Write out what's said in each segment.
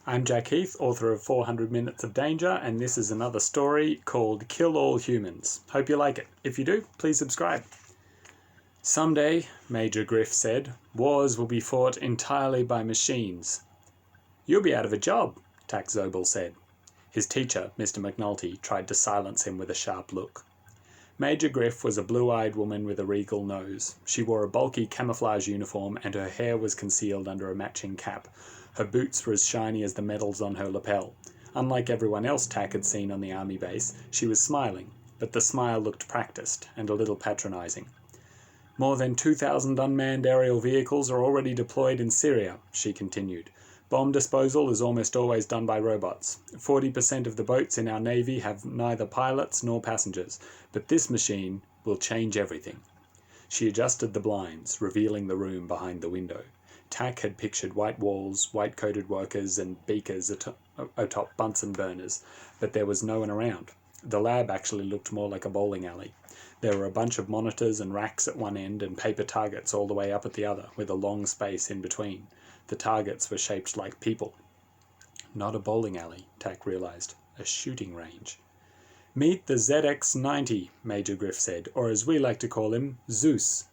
I'm Jack Heath, author of 400 Minutes of Danger, and this is another story called Kill All Humans. Hope you like it. If you do, please subscribe. Someday, Major Griff said, wars will be fought entirely by machines. You'll be out of a job, Tak Zobel said. His teacher, Mr. McNulty, tried to silence him with a sharp look. Major Griff was a blue-eyed woman with a regal nose. She wore a bulky camouflage uniform and her hair was concealed under a matching cap. Her boots were as shiny as the medals on her lapel. Unlike everyone else Tak had seen on the army base, she was smiling, but the smile looked practiced and a little patronising. More than 2,000 unmanned aerial vehicles are already deployed in Syria, she continued. Bomb disposal is almost always done by robots. 40% of the boats in our navy have neither pilots nor passengers, but this machine will change everything. She adjusted the blinds, revealing the room behind the window. Tak had pictured white walls, white-coated workers and beakers atop Bunsen burners, but there was no one around. The lab actually looked more like a bowling alley. There were a bunch of monitors and racks at one end and paper targets all the way up at the other, with a long space in between. The targets were shaped like people. Not a bowling alley, Tak realised. A shooting range. Meet the ZX-90, Major Griff said, or as we like to call him, Zeus.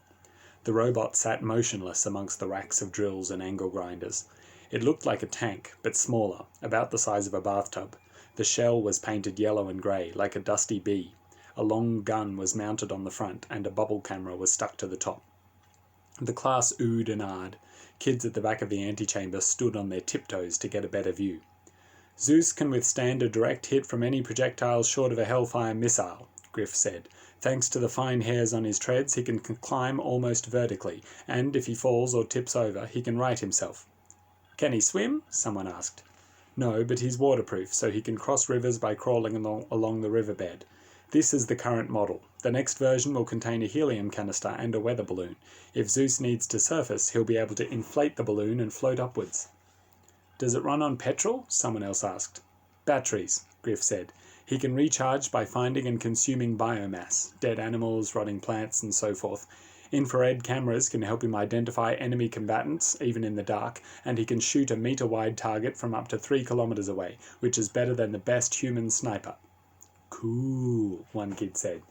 The robot sat motionless amongst the racks of drills and angle grinders. It looked like a tank, but smaller, about the size of a bathtub. The shell was painted yellow and grey, like a dusty bee. A long gun was mounted on the front, and a bubble camera was stuck to the top. The class oohed and ahed. Kids at the back of the antechamber stood on their tiptoes to get a better view. Zeus can withstand a direct hit from any projectile short of a Hellfire missile, Griff said. Thanks to the fine hairs on his treads, he can climb almost vertically, and if he falls or tips over, he can right himself. Can he swim? Someone asked. No, but he's waterproof, so he can cross rivers by crawling along the riverbed. This is the current model. The next version will contain a helium canister and a weather balloon. If Zeus needs to surface, he'll be able to inflate the balloon and float upwards. Does it run on petrol? Someone else asked. Batteries, Griff said. He can recharge by finding and consuming biomass, dead animals, rotting plants, and so forth. Infrared cameras can help him identify enemy combatants, even in the dark, and he can shoot a metre-wide target from up to 3 kilometres away, which is better than the best human sniper. Cool, one kid said.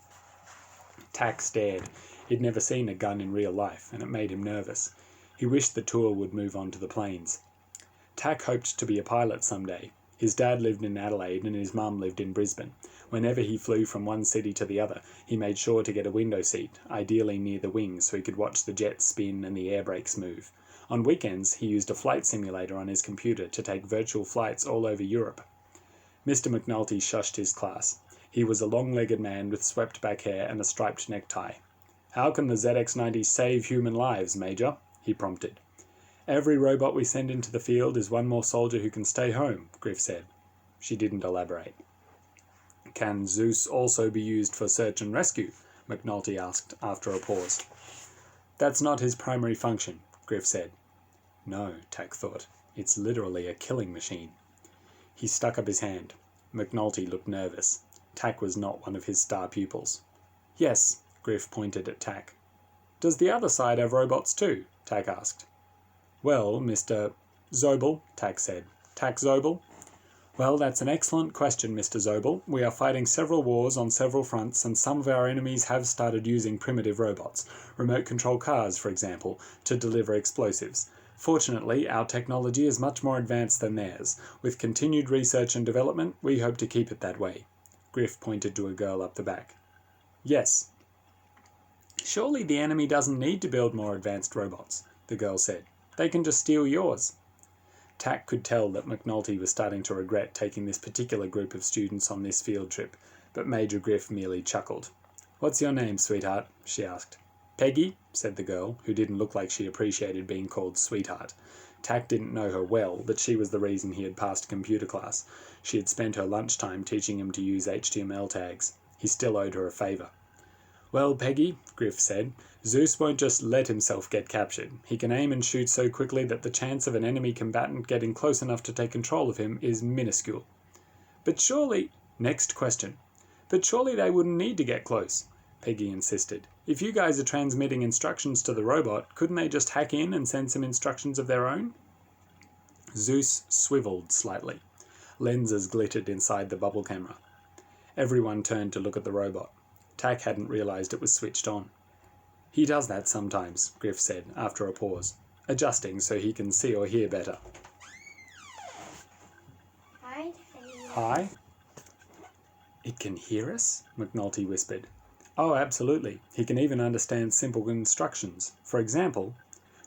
Tak stared. He'd never seen a gun in real life, and it made him nervous. He wished the tour would move on to the plains. Tak hoped to be a pilot someday. His dad lived in Adelaide and his mum lived in Brisbane. Whenever he flew from one city to the other, he made sure to get a window seat, ideally near the wings, so he could watch the jets spin and the air brakes move. On weekends, he used a flight simulator on his computer to take virtual flights all over Europe. Mr. McNulty shushed his class. He was a long-legged man with swept-back hair and a striped necktie. How can the ZX-90 save human lives, Major? He prompted. Every robot we send into the field is one more soldier who can stay home, Griff said. She didn't elaborate. Can Zeus also be used for search and rescue? McNulty asked after a pause. That's not his primary function, Griff said. No, Tak thought. It's literally a killing machine. He stuck up his hand. McNulty looked nervous. Tak was not one of his star pupils. Yes, Griff pointed at Tak. Does the other side have robots too? Tak asked. Well, Mr. Zobel, Tak said. Tak Zobel? Well, that's an excellent question, Mr. Zobel. We are fighting several wars on several fronts, and some of our enemies have started using primitive robots, remote control cars, for example, to deliver explosives. Fortunately, our technology is much more advanced than theirs. With continued research and development, we hope to keep it that way. Griff pointed to a girl up the back. Yes. Surely the enemy doesn't need to build more advanced robots, the girl said. They can just steal yours. Tak could tell that McNulty was starting to regret taking this particular group of students on this field trip, but Major Griff merely chuckled. What's your name, sweetheart? She asked. Peggy, said the girl, who didn't look like she appreciated being called sweetheart. Tak didn't know her well, but she was the reason he had passed computer class. She had spent her lunchtime teaching him to use HTML tags. He still owed her a favour. Well, Peggy, Griff said, Zeus won't just let himself get captured. He can aim and shoot so quickly that the chance of an enemy combatant getting close enough to take control of him is minuscule. But surely... Next question. But surely they wouldn't need to get close, Peggy insisted. If you guys are transmitting instructions to the robot, couldn't they just hack in and send some instructions of their own? Zeus swiveled slightly. Lenses glittered inside the bubble camera. Everyone turned to look at the robot. Tak hadn't realised it was switched on. "He does that sometimes," Griff said, after a pause, "adjusting so he can see or hear better." Hi? "It can hear us?" McNulty whispered. "Oh, absolutely. He can even understand simple instructions. For example..."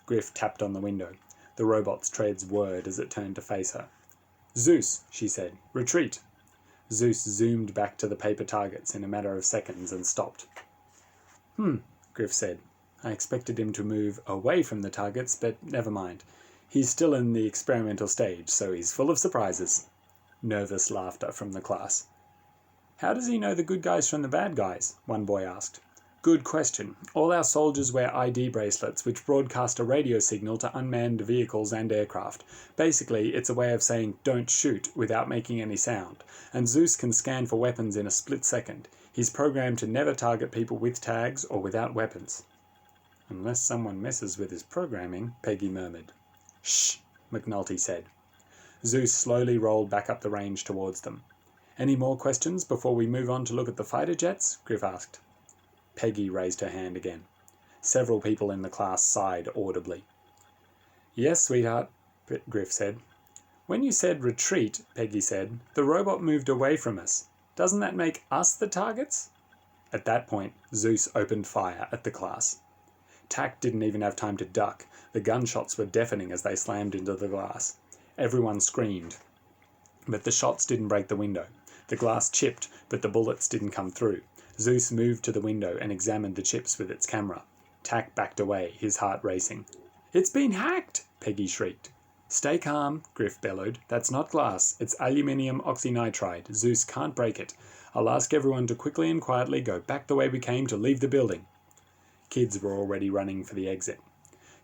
Griff tapped on the window. The robot's treads whirred as it turned to face her. "Zeus," she said. "Retreat." Zeus zoomed back to the paper targets in a matter of seconds and stopped. Griff said. "I expected him to move away from the targets, but never mind. He's still in the experimental stage, so he's full of surprises." Nervous laughter from the class. "How does he know the good guys from the bad guys?" one boy asked. "Good question. All our soldiers wear ID bracelets which broadcast a radio signal to unmanned vehicles and aircraft. Basically, it's a way of saying 'don't shoot' without making any sound. And Zeus can scan for weapons in a split second. He's programmed to never target people with tags or without weapons." "Unless someone messes with his programming," Peggy murmured. "Shh," McNulty said. Zeus slowly rolled back up the range towards them. "Any more questions before we move on to look at the fighter jets?" Griff asked. Peggy raised her hand again. Several people in the class sighed audibly. "Yes, sweetheart," Griff said. "When you said retreat," Peggy said, "the robot moved away from us. Doesn't that make us the targets?" At that point, Zeus opened fire at the class. Tak didn't even have time to duck. The gunshots were deafening as they slammed into the glass. Everyone screamed. But the shots didn't break the window. The glass chipped, but the bullets didn't come through. Zeus moved to the window and examined the chips with its camera. Tak backed away, his heart racing. "It's been hacked!" Peggy shrieked. "Stay calm," Griff bellowed. "That's not glass. It's aluminium oxynitride. Zeus can't break it. I'll ask everyone to quickly and quietly go back the way we came to leave the building." Kids were already running for the exit.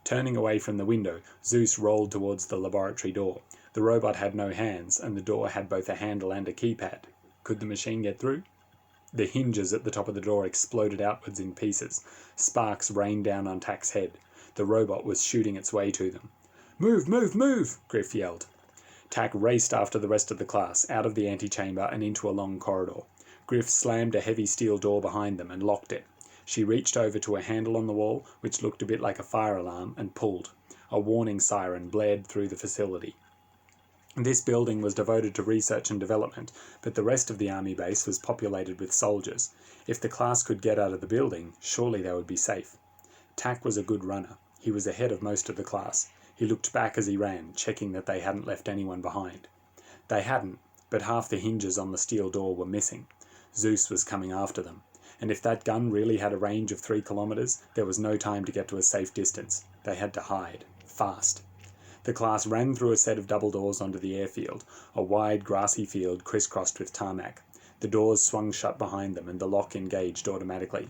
Turning away from the window, Zeus rolled towards the laboratory door. The robot had no hands, and the door had both a handle and a keypad. Could the machine get through? The hinges at the top of the door exploded outwards in pieces. Sparks rained down on Tak's head. The robot was shooting its way to them. "Move, move, move!" Griff yelled. Tak raced after the rest of the class, out of the antechamber and into a long corridor. Griff slammed a heavy steel door behind them and locked it. She reached over to a handle on the wall, which looked a bit like a fire alarm, and pulled. A warning siren blared through the facility. This building was devoted to research and development, but the rest of the army base was populated with soldiers. If the class could get out of the building, surely they would be safe. Tak was a good runner. He was ahead of most of the class. He looked back as he ran, checking that they hadn't left anyone behind. They hadn't, but half the hinges on the steel door were missing. Zeus was coming after them. And if that gun really had a range of 3 kilometers, there was no time to get to a safe distance. They had to hide. Fast. The class ran through a set of double doors onto the airfield, a wide grassy field crisscrossed with tarmac. The doors swung shut behind them and the lock engaged automatically.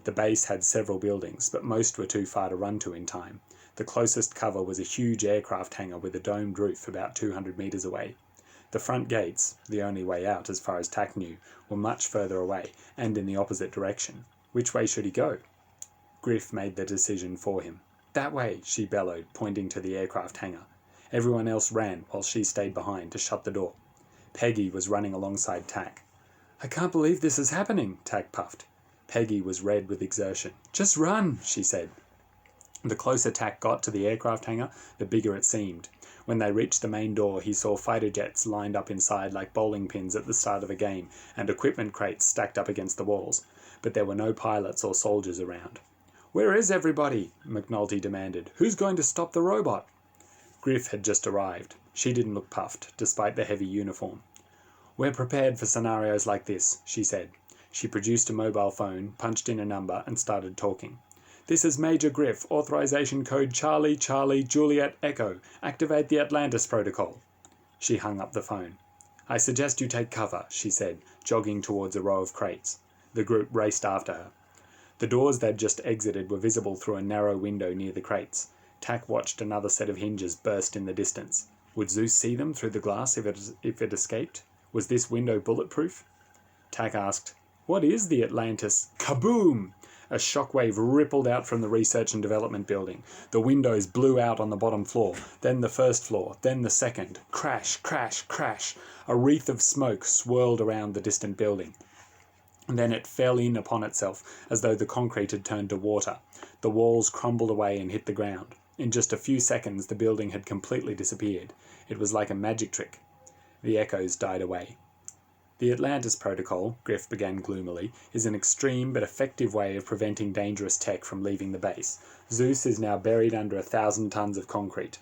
The base had several buildings, but most were too far to run to in time. The closest cover was a huge aircraft hangar with a domed roof about 200 meters away. The front gates, the only way out as far as Tak knew, were much further away and in the opposite direction. Which way should he go? Griff made the decision for him. "That way," she bellowed, pointing to the aircraft hangar. Everyone else ran while she stayed behind to shut the door. Peggy was running alongside Tak. "I can't believe this is happening," Tak puffed. Peggy was red with exertion. "Just run," she said. The closer Tak got to the aircraft hangar, the bigger it seemed. When they reached the main door, he saw fighter jets lined up inside like bowling pins at the start of a game, and equipment crates stacked up against the walls. But there were no pilots or soldiers around. "Where is everybody?" McNulty demanded. "Who's going to stop the robot?" Griff had just arrived. She didn't look puffed, despite the heavy uniform. "We're prepared for scenarios like this," she said. She produced a mobile phone, punched in a number, and started talking. "This is Major Griff, authorization code Charlie Charlie Juliet Echo. Activate the Atlantis protocol." She hung up the phone. "I suggest you take cover," she said, jogging towards a row of crates. The group raced after her. The doors they'd just exited were visible through a narrow window near the crates. Tak watched another set of hinges burst in the distance. Would Zeus see them through the glass if it escaped? Was this window bulletproof? Tak asked, "What is the Atlantis?" Kaboom! A shockwave rippled out from the research and development building. The windows blew out on the bottom floor, then the first floor, then the second. Crash, crash, crash. A wreath of smoke swirled around the distant building. And then it fell in upon itself as though the concrete had turned to water. The walls crumbled away and hit the ground. In just a few seconds, the building had completely disappeared. It was like a magic trick. The echoes died away. The Atlantis Protocol, Griff began gloomily, is an extreme but effective way of preventing dangerous tech from leaving the base. Zeus is now buried under 1,000 tons of concrete.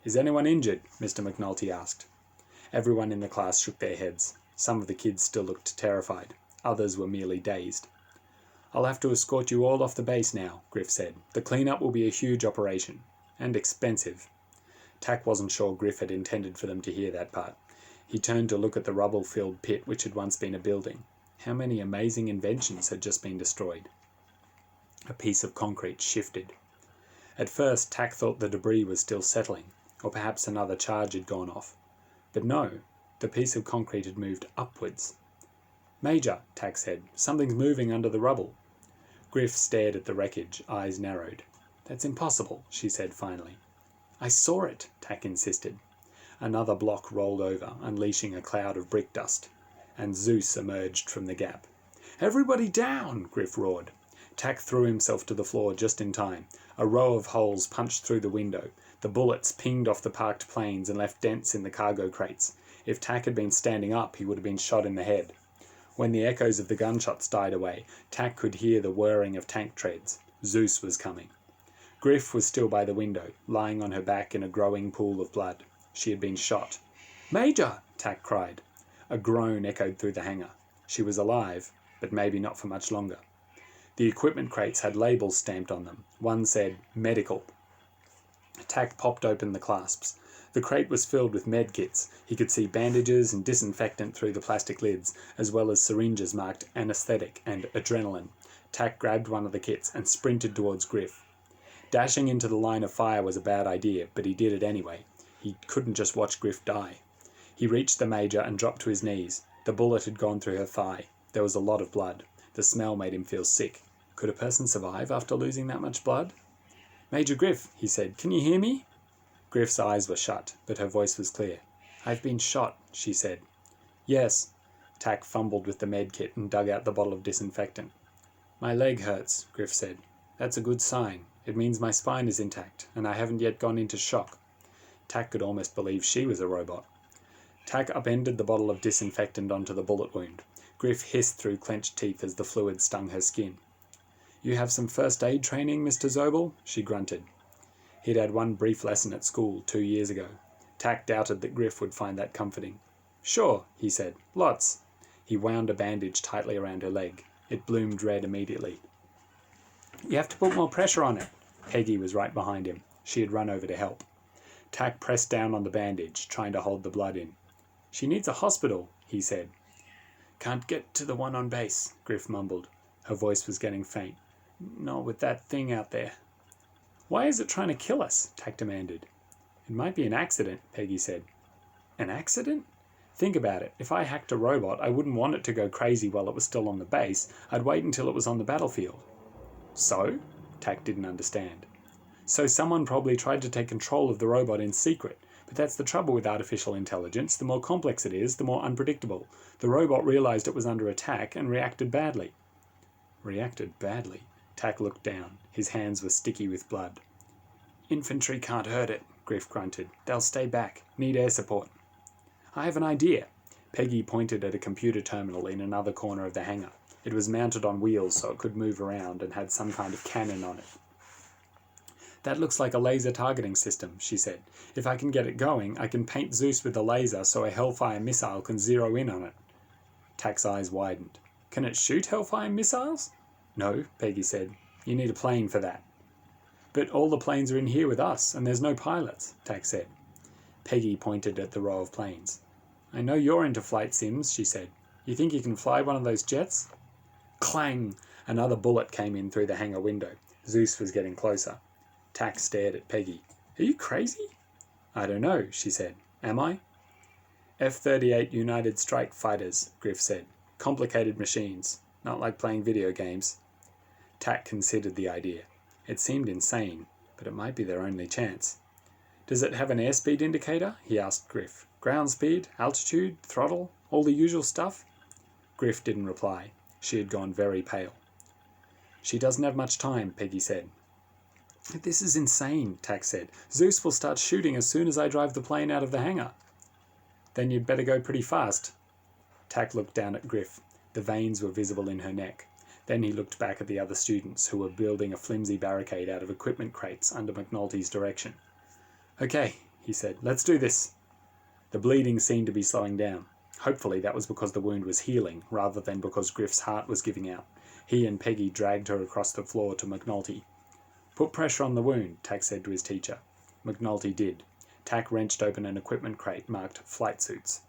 Is anyone injured? Mr. McNulty asked. Everyone in the class shook their heads. Some of the kids still looked terrified. Others were merely dazed. I'll have to escort you all off the base now, Griff said. The cleanup will be a huge operation. And expensive. Tack wasn't sure Griff had intended for them to hear that part. He turned to look at the rubble-filled pit which had once been a building. How many amazing inventions had just been destroyed? A piece of concrete shifted. At first, Tack thought the debris was still settling, or perhaps another charge had gone off. But no, the piece of concrete had moved upwards. Major, Tack said, something's moving under the rubble. Griff stared at the wreckage, eyes narrowed. That's impossible, she said finally. I saw it, Tack insisted. Another block rolled over, unleashing a cloud of brick dust, and Zeus emerged from the gap. Everybody down! Griff roared. Tack threw himself to the floor just in time. A row of holes punched through the window. The bullets pinged off the parked planes and left dents in the cargo crates. If Tack had been standing up, he would have been shot in the head. When the echoes of the gunshots died away, Tack could hear the whirring of tank treads. Zeus was coming. Griff was still by the window, lying on her back in a growing pool of blood. She had been shot. Major! Tack cried. A groan echoed through the hangar. She was alive, but maybe not for much longer. The equipment crates had labels stamped on them. One said, Medical. Tack popped open the clasps. The crate was filled with med kits. He could see bandages and disinfectant through the plastic lids, as well as syringes marked anesthetic and adrenaline. Tack grabbed one of the kits and sprinted towards Griff. Dashing into the line of fire was a bad idea, but he did it anyway. He couldn't just watch Griff die. He reached the Major and dropped to his knees. The bullet had gone through her thigh. There was a lot of blood. The smell made him feel sick. Could a person survive after losing that much blood? Major Griff, he said, can you hear me? Griff's eyes were shut, but her voice was clear. I've been shot, she said. Yes. Tack fumbled with the med kit and dug out the bottle of disinfectant. My leg hurts, Griff said. That's a good sign. It means my spine is intact, and I haven't yet gone into shock. Tack could almost believe she was a robot. Tack upended the bottle of disinfectant onto the bullet wound. Griff hissed through clenched teeth as the fluid stung her skin. You have some first aid training, Mr. Zobel? She grunted. He'd had one brief lesson at school 2 years ago. Tack doubted that Griff would find that comforting. Sure, he said. Lots. He wound a bandage tightly around her leg. It bloomed red immediately. You have to put more pressure on it. Peggy was right behind him. She had run over to help. Tack pressed down on the bandage, trying to hold the blood in. She needs a hospital, he said. Can't get to the one on base, Griff mumbled. Her voice was getting faint. Not with that thing out there. Why is it trying to kill us? Tack demanded. It might be an accident, Peggy said. An accident? Think about it. If I hacked a robot, I wouldn't want it to go crazy while it was still on the base. I'd wait until it was on the battlefield. So? Tack didn't understand. So someone probably tried to take control of the robot in secret. But that's the trouble with artificial intelligence. The more complex it is, the more unpredictable. The robot realized it was under attack and reacted badly. Reacted badly? Tack looked down. His hands were sticky with blood. Infantry can't hurt it, Griff grunted. They'll stay back. Need air support. I have an idea. Peggy pointed at a computer terminal in another corner of the hangar. It was mounted on wheels so it could move around and had some kind of cannon on it. That looks like a laser targeting system, she said. If I can get it going, I can paint Zeus with a laser so a Hellfire missile can zero in on it. Tack's eyes widened. Can it shoot Hellfire missiles? No, Peggy said. You need a plane for that. But all the planes are in here with us, and there's no pilots, Tack said. Peggy pointed at the row of planes. I know you're into flight sims, she said. You think you can fly one of those jets? Clang! Another bullet came in through the hangar window. Zeus was getting closer. Tack stared at Peggy. Are you crazy? I don't know, she said. Am I? F-38 United Strike Fighters, Griff said. Complicated machines. Not like playing video games. Tak considered the idea. It seemed insane, but it might be their only chance. "Does it have an airspeed indicator?" he asked Griff. "Ground speed, altitude, throttle, all the usual stuff?" Griff didn't reply. She had gone very pale. "She doesn't have much time," Peggy said. "This is insane," Tak said. "Zeus will start shooting as soon as I drive the plane out of the hangar." "Then you'd better go pretty fast." Tak looked down at Griff. The veins were visible in her neck. Then he looked back at the other students who were building a flimsy barricade out of equipment crates under McNulty's direction. "Okay," he said, "let's do this." The bleeding seemed to be slowing down. Hopefully that was because the wound was healing, rather than because Griff's heart was giving out. He and Peggy dragged her across the floor to McNulty. "Put pressure on the wound," Tak said to his teacher. McNulty did. Tak wrenched open an equipment crate marked flight suits.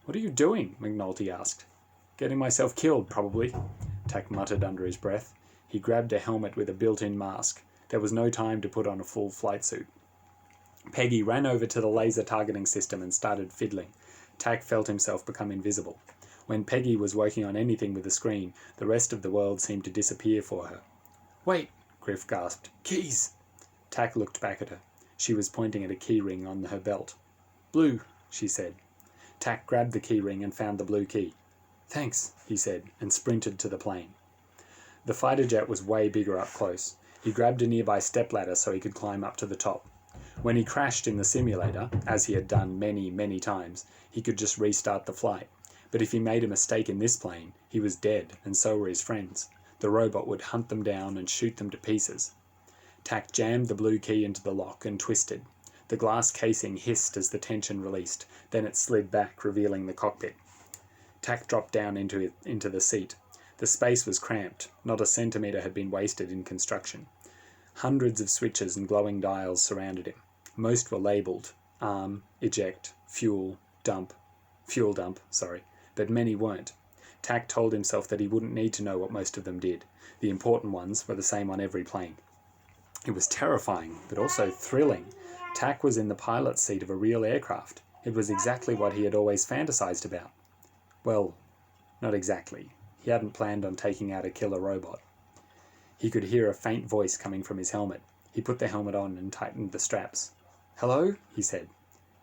"What are you doing?" McNulty asked. "Getting myself killed, probably," Tak muttered under his breath. He grabbed a helmet with a built-in mask. There was no time to put on a full flight suit. Peggy ran over to the laser targeting system and started fiddling. Tak felt himself become invisible. When Peggy was working on anything with a screen, the rest of the world seemed to disappear for her. "Wait," Griff gasped. "Keys!" Tak looked back at her. She was pointing at a key ring on her belt. "Blue," she said. Tak grabbed the key ring and found the blue key. "Thanks," he said, and sprinted to the plane. The fighter jet was way bigger up close. He grabbed a nearby stepladder so he could climb up to the top. When he crashed in the simulator, as he had done many, many times, he could just restart the flight. But if he made a mistake in this plane, he was dead, and so were his friends. The robot would hunt them down and shoot them to pieces. Tak jammed the blue key into the lock and twisted. The glass casing hissed as the tension released. Then it slid back, revealing the cockpit. Tak dropped down into the seat. The space was cramped. Not a centimetre had been wasted in construction. Hundreds of switches and glowing dials surrounded him. Most were labelled arm, eject, fuel dump, but many weren't. Tak told himself that he wouldn't need to know what most of them did. The important ones were the same on every plane. It was terrifying, but also thrilling. Tak was in the pilot's seat of a real aircraft. It was exactly what he had always fantasized about. Well, not exactly. He hadn't planned on taking out a killer robot. He could hear a faint voice coming from his helmet. He put the helmet on and tightened the straps. "Hello?" he said.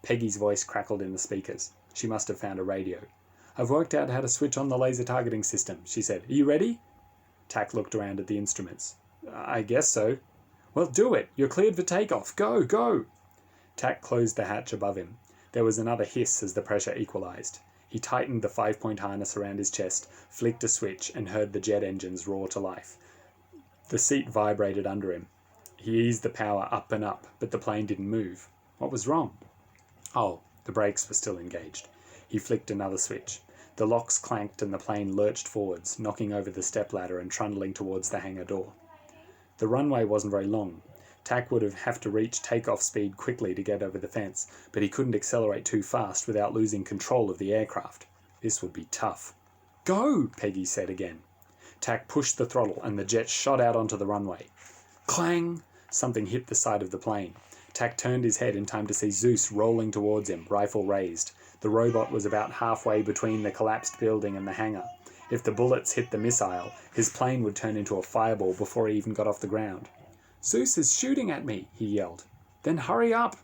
Peggy's voice crackled in the speakers. She must have found a radio. "I've worked out how to switch on the laser targeting system," she said. "Are you ready?" Tak looked around at the instruments. "I guess so." "Well, do it. You're cleared for takeoff. Go, go." Tak closed the hatch above him. There was another hiss as the pressure equalized. He tightened the 5-point harness around his chest, flicked a switch, and heard the jet engines roar to life. The seat vibrated under him. He eased the power up and up, but the plane didn't move. What was wrong? Oh, the brakes were still engaged. He flicked another switch. The locks clanked and the plane lurched forwards, knocking over the stepladder and trundling towards the hangar door. The runway wasn't very long. Tak would have to reach takeoff speed quickly to get over the fence, but he couldn't accelerate too fast without losing control of the aircraft. This would be tough. "Go!" Peggy said again. Tak pushed the throttle and the jet shot out onto the runway. Clang! Something hit the side of the plane. Tak turned his head in time to see Zeus rolling towards him, rifle raised. The robot was about halfway between the collapsed building and the hangar. If the bullets hit the missile, his plane would turn into a fireball before he even got off the ground. "Zeus is shooting at me," he yelled. "Then hurry up!"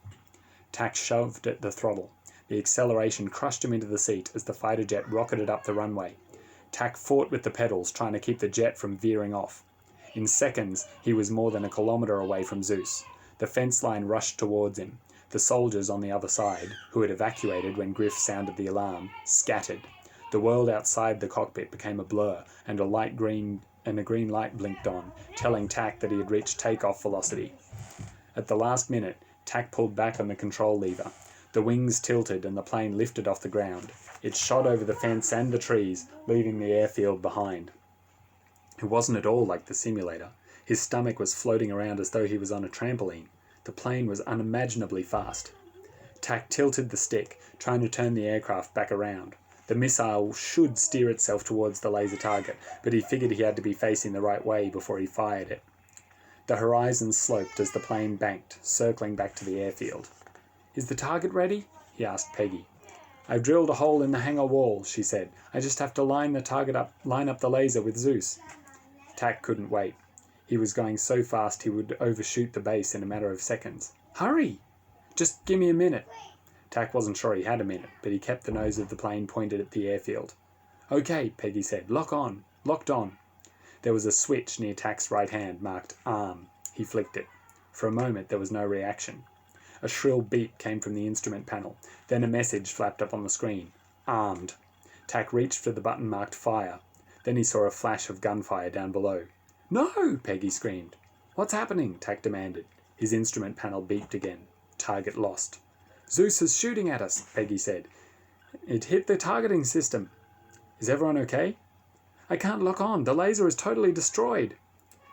Tak shoved at the throttle. The acceleration crushed him into the seat as the fighter jet rocketed up the runway. Tak fought with the pedals, trying to keep the jet from veering off. In seconds, he was more than a kilometre away from Zeus. The fence line rushed towards him. The soldiers on the other side, who had evacuated when Griff sounded the alarm, scattered. The world outside the cockpit became a blur, and a green light blinked on, telling Tak that he had reached takeoff velocity. At the last minute, Tak pulled back on the control lever. The wings tilted and the plane lifted off the ground. It shot over the fence and the trees, leaving the airfield behind. It wasn't at all like the simulator. His stomach was floating around as though he was on a trampoline. The plane was unimaginably fast. Tak tilted the stick, trying to turn the aircraft back around. The missile should steer itself towards the laser target, but he figured he had to be facing the right way before he fired it. The horizon sloped as the plane banked, circling back to the airfield. "Is the target ready?" he asked Peggy. "I've drilled a hole in the hangar wall," she said. "I just have to line up the laser with Zeus." Tak couldn't wait. He was going so fast he would overshoot the base in a matter of seconds. Hurry! Just give me a minute. Tack wasn't sure he had a minute, but he kept the nose of the plane pointed at the airfield. Okay, Peggy said. Locked on. There was a switch near Tack's right hand marked arm. He flicked it. For a moment there was no reaction. A shrill beep came from the instrument panel. Then a message flapped up on the screen. Armed. Tack reached for the button marked fire. Then he saw a flash of gunfire down below. No! Peggy screamed. What's happening? Tack demanded. His instrument panel beeped again. Target lost. Zeus is shooting at us, Peggy said. It hit the targeting system. Is everyone okay? I can't lock on. The laser is totally destroyed.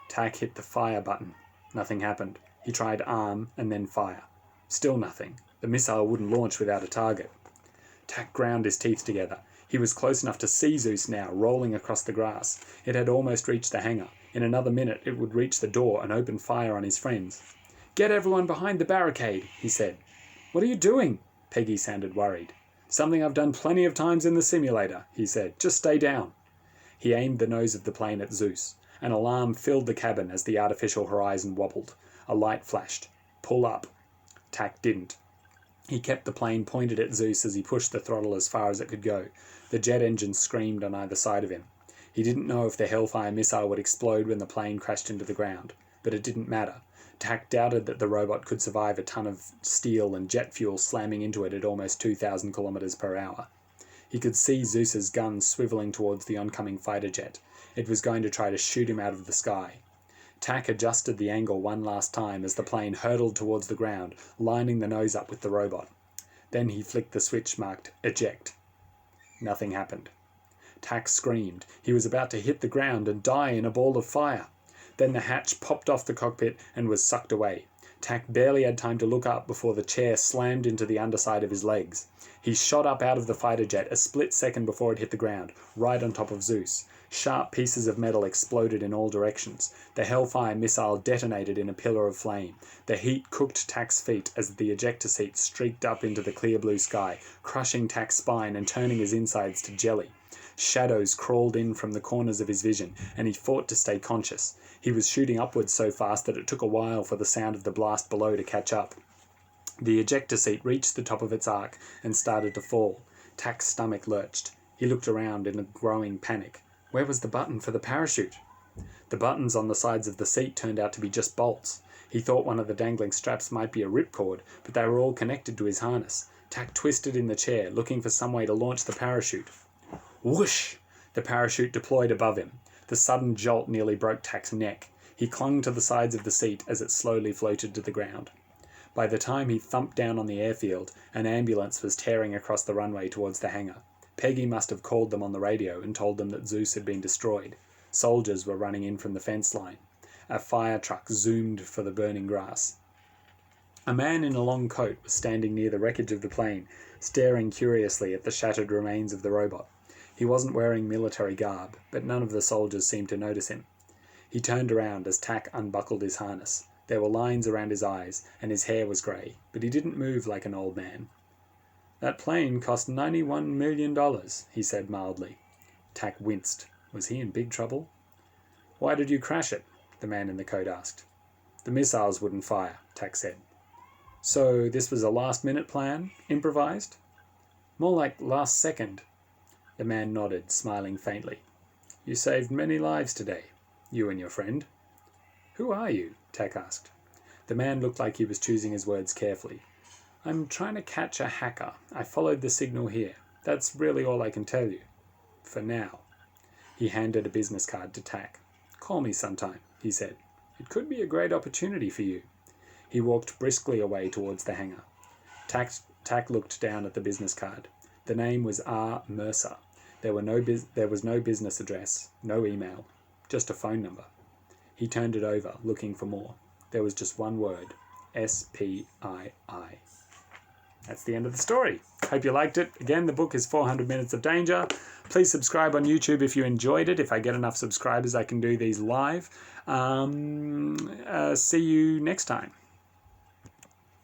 Tack hit the fire button. Nothing happened. He tried arm and then fire. Still nothing. The missile wouldn't launch without a target. Tack ground his teeth together. He was close enough to see Zeus now, rolling across the grass. It had almost reached the hangar. In another minute it would reach the door and open fire on his friends. Get everyone behind the barricade, he said. What are you doing? Peggy sounded worried. Something I've done plenty of times in the simulator, he said. Just stay down. He aimed the nose of the plane at Zeus. An alarm filled the cabin as the artificial horizon wobbled. A light flashed. Pull up. Tack didn't. He kept the plane pointed at Zeus as he pushed the throttle as far as it could go. The jet engine screamed on either side of him. He didn't know if the Hellfire missile would explode when the plane crashed into the ground, but it didn't matter. Tack doubted that the robot could survive a ton of steel and jet fuel slamming into it at almost 2,000 kilometers per hour. He could see Zeus's gun swiveling towards the oncoming fighter jet. It was going to try to shoot him out of the sky. Tack adjusted the angle one last time as the plane hurtled towards the ground, lining the nose up with the robot. Then he flicked the switch marked eject. Nothing happened. Tack screamed. He was about to hit the ground and die in a ball of fire. Then the hatch popped off the cockpit and was sucked away. Tack barely had time to look up before the chair slammed into the underside of his legs. He shot up out of the fighter jet a split second before it hit the ground, right on top of Zeus. Sharp pieces of metal exploded in all directions. The Hellfire missile detonated in a pillar of flame. The heat cooked Tack's feet as the ejector seat streaked up into the clear blue sky, crushing Tack's spine and turning his insides to jelly. Shadows crawled in from the corners of his vision, and he fought to stay conscious. He was shooting upwards so fast that it took a while for the sound of the blast below to catch up. The ejector seat reached the top of its arc and started to fall. Tack's stomach lurched. He looked around in a growing panic. Where was the button for the parachute? The buttons on the sides of the seat turned out to be just bolts. He thought one of the dangling straps might be a ripcord, but they were all connected to his harness. Tack twisted in the chair, looking for some way to launch the parachute. Whoosh! The parachute deployed above him. The sudden jolt nearly broke Tack's neck. He clung to the sides of the seat as it slowly floated to the ground. By the time he thumped down on the airfield, an ambulance was tearing across the runway towards the hangar. Peggy must have called them on the radio and told them that Zeus had been destroyed. Soldiers were running in from the fence line. A fire truck zoomed for the burning grass. A man in a long coat was standing near the wreckage of the plane, staring curiously at the shattered remains of the robot. He wasn't wearing military garb, but none of the soldiers seemed to notice him. He turned around as Tack unbuckled his harness. There were lines around his eyes, and his hair was grey, but he didn't move like an old man. That plane cost $91 million, he said mildly. Tack winced. Was he in big trouble? Why did you crash it? The man in the coat asked. The missiles wouldn't fire, Tack said. So this was a last-minute plan? Improvised? More like last second. The man nodded, smiling faintly. You saved many lives today, you and your friend. Who are you? Tack asked. The man looked like he was choosing his words carefully. I'm trying to catch a hacker. I followed the signal here. That's really all I can tell you. For now. He handed a business card to Tack. Call me sometime, he said. It could be a great opportunity for you. He walked briskly away towards the hangar. Tack looked down at the business card. The name was R. Mercer. There was no business address, no email, just a phone number. He turned it over, looking for more. There was just one word, S-P-I-I. That's the end of the story. Hope you liked it. Again, the book is 400 Minutes of Danger. Please subscribe on YouTube if you enjoyed it. If I get enough subscribers, I can do these live. See you next time.